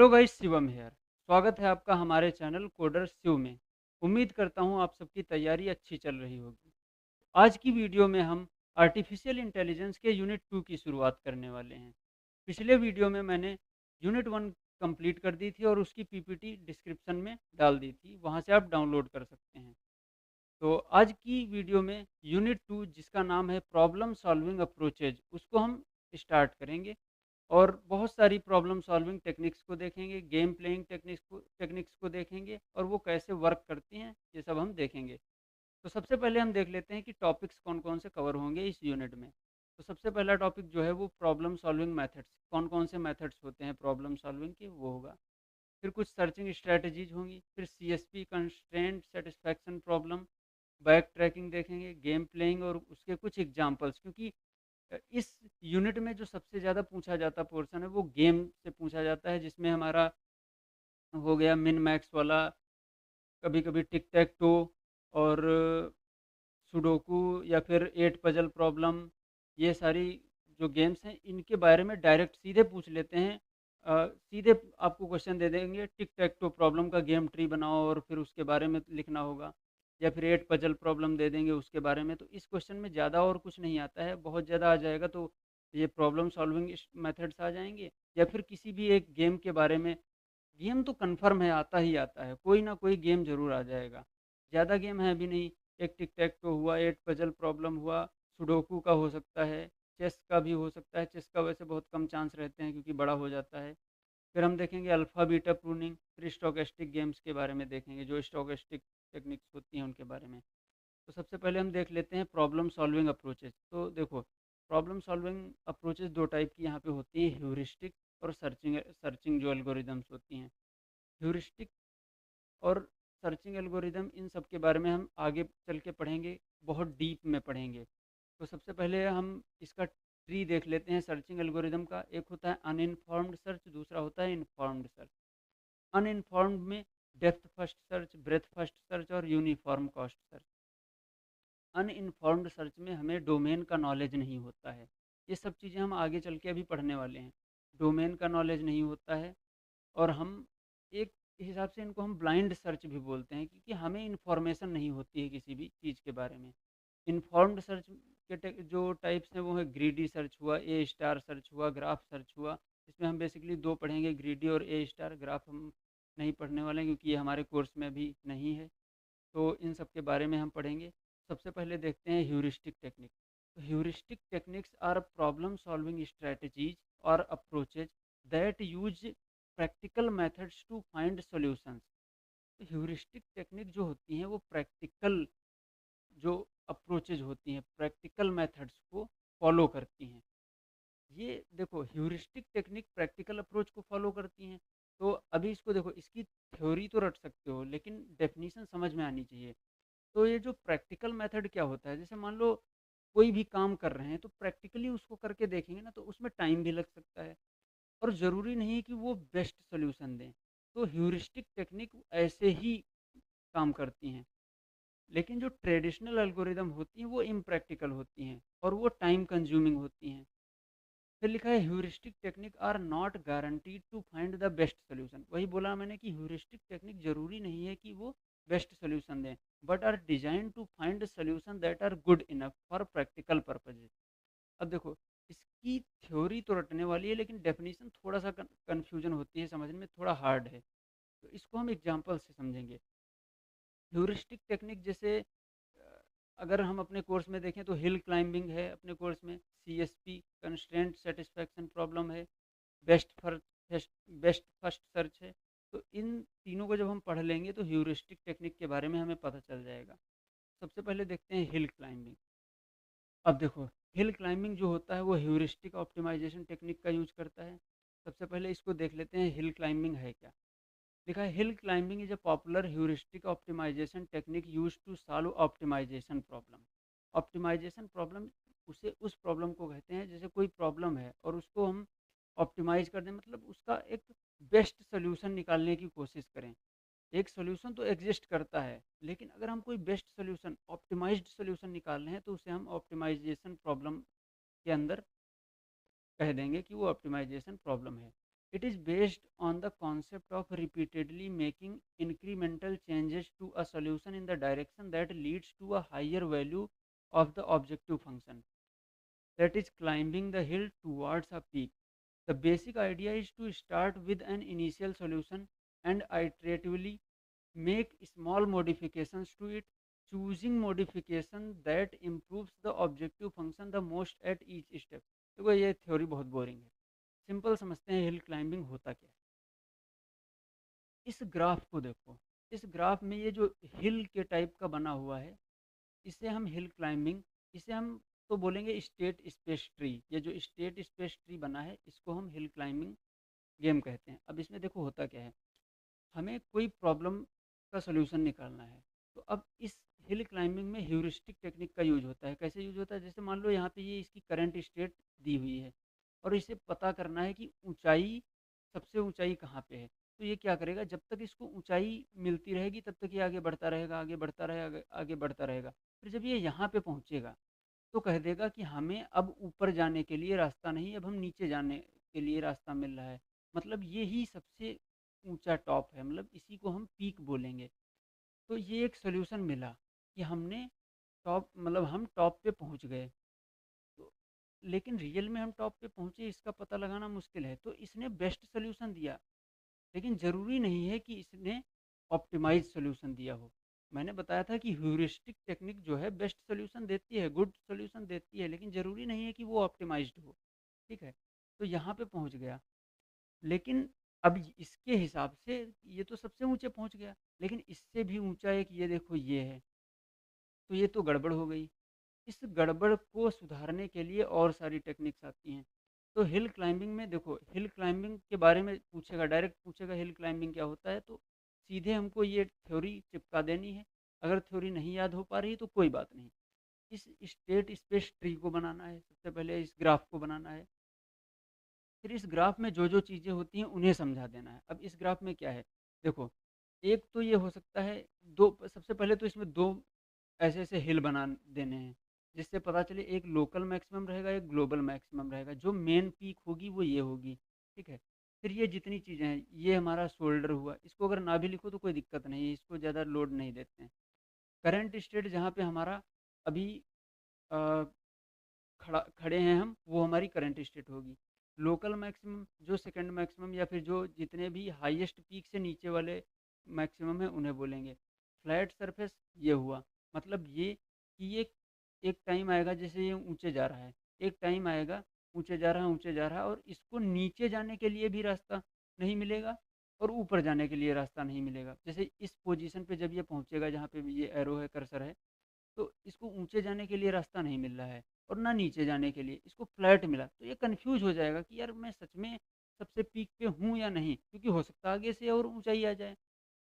Hello guys, Shivam hair. स्वागत है आपका हमारे चैनल कोडर शिव में। उम्मीद करता हूँ आप सबकी तैयारी अच्छी चल रही होगी। आज की वीडियो में हम आर्टिफिशियल इंटेलिजेंस के यूनिट 2 की शुरुआत करने वाले हैं। पिछले वीडियो में मैंने यूनिट 1 कंप्लीट कर दी थी और उसकी पीपीटी डिस्क्रिप्शन में डाल दी थी, वहाँ से आप डाउनलोड कर सकते हैं। तो आज की वीडियो में यूनिट 2 जिसका नाम है प्रॉब्लम सॉल्विंग अप्रोचेज, उसको हम स्टार्ट करेंगे और बहुत सारी प्रॉब्लम सॉल्विंग टेक्निक्स को देखेंगे, गेम प्लेइंग टेक्निक्स को देखेंगे और वो कैसे वर्क करती हैं, ये सब हम देखेंगे। तो सबसे पहले हम देख लेते हैं कि टॉपिक्स कौन-कौन से कवर होंगे इस यूनिट में। तो सबसे पहला टॉपिक जो है वो प्रॉब्लम सॉल्विंग मेथड्स, कौन-कौन से मेथड्स होते हैं प्रॉब्लम सॉल्विंग के, वो होगा। फिर कुछ सर्चिंग स्ट्रैटेजीज होंगी, फिर CSP constraint satisfaction problem, back tracking देखेंगे, गेम प्लेइंग और उसके कुछ एग्जांपल्स, क्योंकि इस यूनिट में जो सबसे ज़्यादा पूछा जाता पोर्शन है वो गेम से पूछा जाता है, जिसमें हमारा हो गया मिन मैक्स वाला, कभी-कभी टिक टैक टो और सुडोकू या फिर 8 पजल प्रॉब्लम। ये सारी जो गेम्स हैं इनके बारे में डायरेक्ट सीधे पूछ लेते हैं। सीधे आपको क्वेश्चन दे देंगे, टिक टैक टो प्रॉब्लम का गेम ट्री बनाओ और फिर उसके बारे में लिखना होगा, या फिर 8 पजल प्रॉब्लम दे देंगे उसके बारे में। तो इस क्वेश्चन में ज़्यादा और कुछ नहीं आता है, बहुत ज़्यादा आ जाएगा तो ये प्रॉब्लम सॉल्विंग मेथड्स आ जाएंगे, या फिर किसी भी एक गेम के बारे में। गेम तो कन्फर्म है, आता ही आता है, कोई ना कोई गेम ज़रूर आ जाएगा। ज़्यादा गेम है भी नहीं, एक टिक टैक टो हुआ, 8 पजल प्रॉब्लम हुआ, सुडोकू का हो सकता है, चेस का भी हो सकता है। चेस का वैसे बहुत कम चांस रहते हैं क्योंकि बड़ा हो जाता है। फिर हम देखेंगे अल्फ़ा बीटा प्रूनिंग, फिर स्टोकेस्टिक गेम्स के बारे में देखेंगे, जो स्टोकेस्टिक टेक्निक्स होती हैं उनके बारे में। तो सबसे पहले हम देख लेते हैं प्रॉब्लम सॉल्विंग अप्रोचेज़। तो देखो, प्रॉब्लम सॉल्विंग अप्रोचेज़ 2 टाइप की यहाँ पे होती है, ह्यूरिस्टिक और सर्चिंग सर्चिंग जो एल्गोरिदम्स होती हैं। ह्यूरिस्टिक और सर्चिंग एल्गोरिदम, इन सब के बारे में हम आगे चल के पढ़ेंगे, बहुत डीप में पढ़ेंगे। तो सबसे पहले हम इसका ट्री देख लेते हैं सर्चिंग एल्गोरिदम का। एक होता है अनइन्फॉर्म्ड सर्च, दूसरा होता है इन्फॉर्म्ड सर्च। अनइन्फॉर्म्ड में depth first search, breadth first search और uniform cost search. Uninformed search में हमें डोमेन का नॉलेज नहीं होता है। ये सब चीज़ें हम आगे चल के अभी पढ़ने वाले हैं। डोमेन का नॉलेज नहीं होता है और हम एक हिसाब से इनको हम ब्लाइंड सर्च भी बोलते हैं, क्योंकि हमें इन्फॉर्मेशन नहीं होती है किसी भी चीज़ के बारे में। इन्फॉर्म्ड सर्च के जो टाइप्स हैं वो है ग्रीडी सर्च हुआ, ए स्टार सर्च हुआ, ग्राफ सर्च हुआ। इसमें हम बेसिकली दो पढ़ेंगे, ग्रीडी और ए स्टार। ग्राफ हम नहीं पढ़ने वाले हैं क्योंकि ये हमारे कोर्स में अभी नहीं है। तो इन सब के बारे में हम पढ़ेंगे। सबसे पहले देखते हैं ह्यूरिस्टिक टेक्निक। तो heuristic techniques are problem solving strategies और approaches that use practical methods to find solutions. तो ह्यूरिस्टिक टेक्निक जो होती हैं वो प्रैक्टिकल जो अप्रोचेज होती हैं, प्रैक्टिकल मेथड्स को फॉलो करती हैं। ये देखो, ह्यूरिस्टिक टेक्निक प्रैक्टिकल अप्रोच को फॉलो करती हैं। तो अभी इसको देखो, इसकी थ्योरी तो रट सकते हो लेकिन डेफिनेशन समझ में आनी चाहिए। तो ये जो प्रैक्टिकल मेथड क्या होता है, जैसे मान लो कोई भी काम कर रहे हैं तो प्रैक्टिकली उसको करके देखेंगे ना, तो उसमें टाइम भी लग सकता है और ज़रूरी नहीं है कि वो बेस्ट सोल्यूशन दें। तो ह्यूरिस्टिक टेक्निक ऐसे ही काम करती हैं। लेकिन जो ट्रेडिशनल एल्गोरिदम होती हैं वो इम्प्रैक्टिकल होती हैं और वो टाइम कंज्यूमिंग होती हैं। फिर लिखा है heuristic technique are not guaranteed to find the best solution. वही बोला मैंने कि ह्यूरिस्टिक टेक्निक जरूरी नहीं है कि वो बेस्ट सोल्यूशन दें, but are design to find solution that are good enough for practical purposes. अब देखो, इसकी थ्योरी तो रटने वाली है लेकिन डेफिनेशन थोड़ा सा कन्फ्यूजन होती है, समझने में थोड़ा हार्ड है। तो इसको हम एग्जाम्पल से समझेंगे। ह्यूरिस्टिक टेक्निक जैसे अगर हम अपने कोर्स में देखें तो हिल क्लाइंबिंग है अपने कोर्स में, सीएसपी कंस्ट्रेंट सेटिस्फैक्शन प्रॉब्लम है, best first best first search है। तो इन तीनों को जब हम पढ़ लेंगे तो ह्यूरिस्टिक टेक्निक के बारे में हमें पता चल जाएगा। सबसे पहले देखते हैं हिल क्लाइंबिंग। अब देखो, हिल क्लाइंबिंग जो होता है वो ह्यूरिस्टिक ऑप्टिमाइजेशन टेक्निक का यूज करता है। सबसे पहले इसको देख लेते हैं, हिल क्लाइंबिंग है क्या। लिखा है hill climbing is a popular heuristic optimisation technique use to solve optimisation problem. Optimisation problem, उसे उस प्रॉब्लम को कहते हैं, जैसे कोई प्रॉब्लम है और उसको हम ऑप्टिमाइज कर दें, मतलब उसका एक बेस्ट सोल्यूशन निकालने की कोशिश करें। एक सोल्यूशन तो एग्जिस्ट करता है लेकिन अगर हम कोई बेस्ट सोल्यूशन, ऑप्टिमाइज्ड सोल्यूशन निकाल रहे हैं तो उसे हम ऑप्टिमाइजेशन प्रॉब्लम के अंदर कह देंगे कि वो ऑप्टिमाइजेशन प्रॉब्लम है। It is based on the concept of repeatedly making incremental changes to a solution in the direction that leads to a higher value of the objective function, that is climbing the hill towards a peak. The basic idea is to start with an initial solution and iteratively make small modifications to it, choosing modification that improves the objective function the most at each step. देखो ये theory बहुत boring है, simple समझते हैं hill climbing होता क्या है। इस ग्राफ को देखो, इस ग्राफ में ये जो हिल के टाइप का बना हुआ है, इसे हम हिल क्लाइंबिंग, इसे हम तो बोलेंगे स्टेट स्पेस ट्री। ये जो स्टेट स्पेस ट्री बना है इसको हम हिल क्लाइंबिंग गेम कहते हैं। अब इसमें देखो होता क्या है, हमें कोई प्रॉब्लम का सॉल्यूशन निकालना है। तो अब इस हिल क्लाइंबिंग में ह्यूरिस्टिक टेक्निक का यूज होता है। कैसे यूज होता है, जैसे मान लो यहाँ पे ये इसकी करंट स्टेट दी हुई है और इसे पता करना है कि ऊंचाई, सबसे ऊंचाई कहाँ पे है। तो ये क्या करेगा, जब तक इसको ऊंचाई मिलती रहेगी तब तक ये आगे बढ़ता रहेगा, आगे बढ़ता रहेगा, आगे बढ़ता रहेगा। फिर जब ये यहाँ पे पहुँचेगा तो कह देगा कि हमें अब ऊपर जाने के लिए रास्ता नहीं, अब हम नीचे जाने के लिए रास्ता मिल रहा है। मतलब ये ही सबसे ऊंचा टॉप है, मतलब इसी को हम पीक बोलेंगे। तो ये एक सॉल्यूशन मिला कि हमने टॉप, मतलब हम टॉप पे पहुंच गए। तो लेकिन रियल में हम टॉप पे पहुंचे इसका पता लगाना मुश्किल है, तो इसने बेस्ट सॉल्यूशन दिया। लेकिन ज़रूरी नहीं है कि इसने ऑप्टिमाइज़ सॉल्यूशन दिया हो। मैंने बताया था कि ह्यूरिस्टिक टेक्निक जो है बेस्ट सॉल्यूशन देती है, गुड सॉल्यूशन देती है, लेकिन ज़रूरी नहीं है कि वो ऑप्टिमाइज्ड हो। ठीक है, तो यहाँ पे पहुँच गया, लेकिन अब इसके हिसाब से ये तो सबसे ऊँचे पहुँच गया, लेकिन इससे भी ऊँचा एक ये देखो ये है, तो ये तो गड़बड़ हो गई। इस गड़बड़ को सुधारने के लिए और सारी टेक्निक्स आती हैं। तो हिल क्लाइंबिंग में देखो, हिल क्लाइंबिंग के बारे में पूछेगा, डायरेक्ट पूछेगा हिल क्लाइंबिंग क्या होता है, तो सीधे हमको ये थ्योरी चिपका देनी है। अगर थ्योरी नहीं याद हो पा रही तो कोई बात नहीं, इस स्टेट स्पेस ट्री को बनाना है, सबसे पहले इस ग्राफ को बनाना है। फिर इस ग्राफ में जो जो चीज़ें होती हैं उन्हें समझा देना है। अब इस ग्राफ में क्या है, देखो, एक तो ये हो सकता है, दो, सबसे पहले तो इसमें दो ऐसे ऐसे हिल बना देने हैं जिससे पता चले एक लोकल मैक्सिमम रहेगा, एक ग्लोबल मैक्सिमम रहेगा। जो मेन पीक होगी वो ये होगी। ठीक है, फिर ये जितनी चीज़ें हैं, ये हमारा शोल्डर हुआ, इसको अगर ना भी लिखो तो कोई दिक्कत नहीं है, इसको ज़्यादा लोड नहीं देते हैं। करंट स्टेट जहाँ पे हमारा अभी अ, खड़े हैं हम, वो हमारी करंट स्टेट होगी। लोकल मैक्सिमम जो सेकंड मैक्सिमम या फिर जो जितने भी हाईएस्ट पीक से नीचे वाले मैक्सिमम है उन्हें बोलेंगे। फ्लैट सरफेस ये हुआ, मतलब ये कि ये एक टाइम आएगा जैसे ये ऊंचे जा रहा है, एक टाइम आएगा ऊंचे जा रहा है, ऊंचे जा रहा है, और इसको नीचे जाने के लिए भी रास्ता नहीं मिलेगा और ऊपर जाने के लिए रास्ता नहीं मिलेगा। जैसे इस पोजीशन पे जब ये पहुंचेगा, जहाँ पे भी ये एरो है, कर्सर है, तो इसको ऊंचे जाने के लिए रास्ता नहीं मिल रहा है और ना नीचे जाने के लिए, इसको फ्लैट मिला। तो ये कंफ्यूज हो जाएगा कि यार मैं सच में सबसे पीक पे हूँ या नहीं, क्योंकि हो सकता है आगे से और ऊंचाई आ जाए,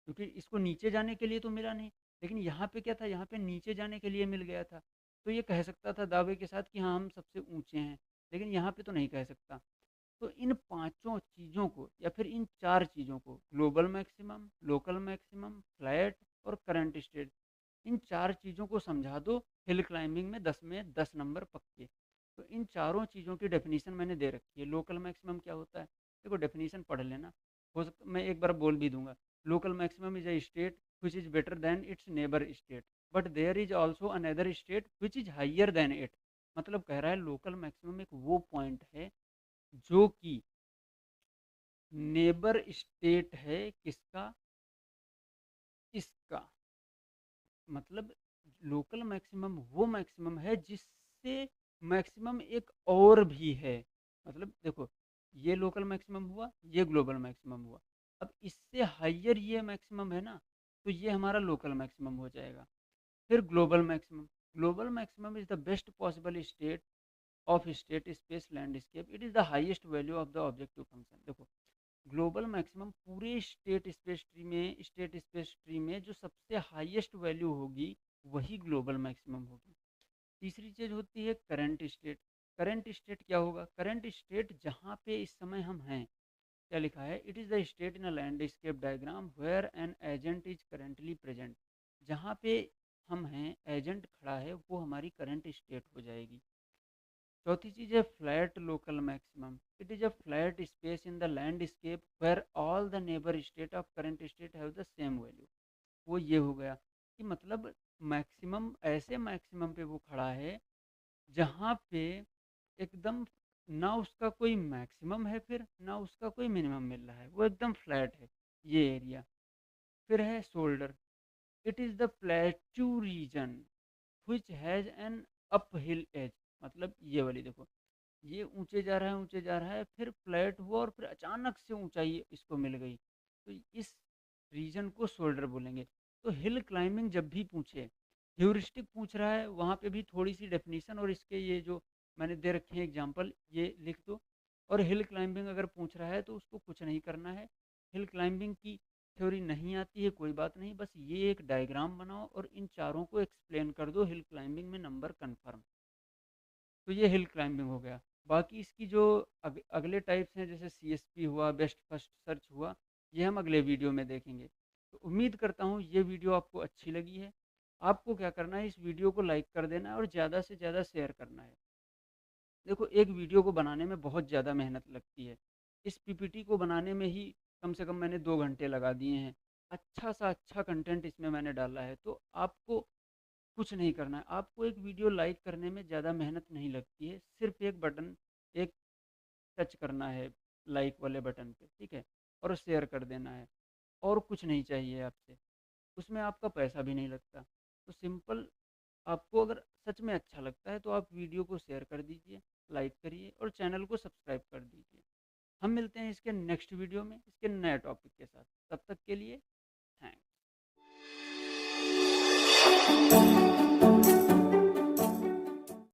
क्योंकि इसको नीचे जाने के लिए तो मिला नहीं। लेकिन यहाँ पे क्या था, यहाँ पे नीचे जाने के लिए मिल गया था, तो ये कह सकता था दावे के साथ कि हाँ हम सबसे ऊंचे हैं। लेकिन यहाँ पे तो नहीं कह सकता। तो इन पांचों चीज़ों को या फिर इन चार चीज़ों को, global maximum, local maximum, flat और करंट स्टेट, इन चार चीज़ों को समझा दो, हिल क्लाइंबिंग में 10 नंबर पक्के। तो इन चारों चीज़ों की डेफिनेशन मैंने दे रखी है। लोकल मैक्सिमम क्या होता है, देखो डेफिनेशन पढ़ लेना, हो सकता मैं एक बार बोल भी दूंगा। Local maximum is a state which is better than its neighbour state, but there is also another state which is higher than it. मतलब कह रहा है लोकल मैक्सिमम एक वो पॉइंट है जो कि नेबर स्टेट है किसका, इसका। मतलब लोकल मैक्सिमम वो मैक्सिमम है जिससे मैक्सिमम एक और भी है। मतलब देखो, ये लोकल मैक्सिमम हुआ, ये ग्लोबल मैक्सिमम हुआ, अब इससे हाइयर ये मैक्सिमम है ना, तो ये हमारा लोकल मैक्सिमम हो जाएगा। फिर global maximum, global maximum is the best possible state of state space landscape, it is the highest value of the objective function. देखो, ग्लोबल मैक्सिमम पूरे स्टेट स्पेस ट्री में जो सबसे हाईएस्ट वैल्यू होगी वही ग्लोबल मैक्सिमम होगी। तीसरी चीज़ होती है करंट स्टेट। करंट स्टेट क्या होगा, करंट स्टेट जहाँ पे इस समय हम हैं, क्या लिखा है, it is the state in a landscape diagram where an agent is currently present. जहाँ पे हम हैं, एजेंट खड़ा है, वो हमारी करंट स्टेट हो जाएगी। चौथी चीज़ है flat local maximum. It is a flat space in the landscape where all the neighbour state of current state have the same value. वो ये हो गया कि मतलब मैक्सिमम, ऐसे मैक्सिमम पे वो खड़ा है जहाँ पे एकदम ना उसका कोई मैक्सिमम है, फिर ना उसका कोई मिनिमम मिल रहा है, वो एकदम फ्लैट है ये एरिया। फिर है shoulder. It is the plateau region which has an uphill edge. मतलब ये वाली देखो, ये ऊंचे जा रहा है, ऊंचे जा रहा है, फिर फ्लैट हुआ और फिर अचानक से ऊंचाई इसको मिल गई, तो इस रीजन को शोल्डर बोलेंगे। तो हिल क्लाइंबिंग जब भी पूछे, ह्यूरिस्टिक पूछ रहा है, वहाँ पे भी थोड़ी सी डेफिनेशन और इसके ये जो मैंने दे रखे हैं एग्जांपल, ये लिख दो। और हिल क्लाइंबिंग अगर पूछ रहा है तो उसको कुछ नहीं करना है। हिल क्लाइंबिंग की थ्योरी नहीं आती है कोई बात नहीं, बस ये एक डायग्राम बनाओ और इन चारों को एक्सप्लेन कर दो, हिल क्लाइंबिंग में नंबर कन्फर्म। तो ये हिल क्लाइंबिंग हो गया। बाकी इसकी जो अगले टाइप्स हैं, जैसे सीएसपी हुआ, बेस्ट फर्स्ट सर्च हुआ, ये हम अगले वीडियो में देखेंगे। तो उम्मीद करता हूँ ये वीडियो आपको अच्छी लगी है। आपको क्या करना है, इस वीडियो को लाइक कर देना है और ज़्यादा से ज़्यादा शेयर करना है। देखो, एक वीडियो को बनाने में बहुत ज़्यादा मेहनत लगती है। इस पीपीटी को बनाने में ही कम से कम मैंने 2 घंटे लगा दिए हैं। अच्छा सा अच्छा कंटेंट इसमें मैंने डाला है, तो आपको कुछ नहीं करना है। आपको एक वीडियो लाइक करने में ज़्यादा मेहनत नहीं लगती है, सिर्फ एक बटन, एक टच करना है लाइक वाले बटन पे, ठीक है, और शेयर कर देना है, और कुछ नहीं चाहिए आपसे। उसमें आपका पैसा भी नहीं लगता। तो सिंपल, आपको अगर सच में अच्छा लगता है तो आप वीडियो को शेयर कर दीजिए, लाइक करिए और चैनल को सब्सक्राइब कर दीजिए। हम मिलते हैं इसके नेक्स्ट वीडियो में इसके नए टॉपिक के साथ। तब तक के लिए